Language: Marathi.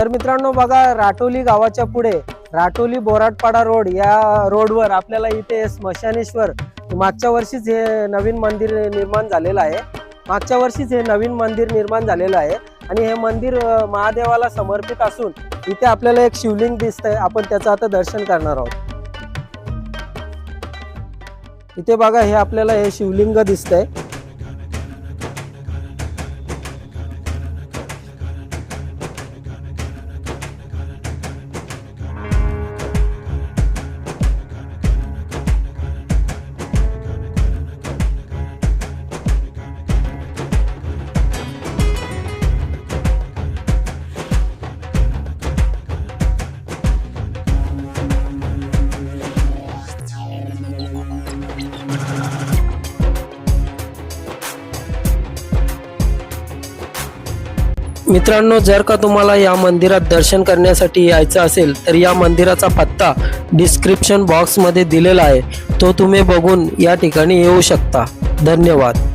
तर मित्रांनो बघा, राटोली गावाच्या पुढे राटोली बोराटपाडा रोड या रोडवर आपल्याला इथे स्मशानेश्वर मागच्या वर्षीच हे नवीन मंदिर निर्माण झालेलं आहे. आणि हे मंदिर महादेवाला समर्पित असून इथे आपल्याला एक शिवलिंग दिसतंय. आपण त्याचं आता दर्शन करणार आहोत. इथे बघा, हे आपल्याला हे शिवलिंग दिसतंय. मित्रांनो, जर का तुम्हाला या मंदिरात दर्शन करण्यासाठी यायचं असेल तर या मंदिराचा पत्ता डिस्क्रिप्शन बॉक्समध्ये दिलेला आहे. तो तुम्ही बघून या ठिकाणी येऊ शकता. धन्यवाद.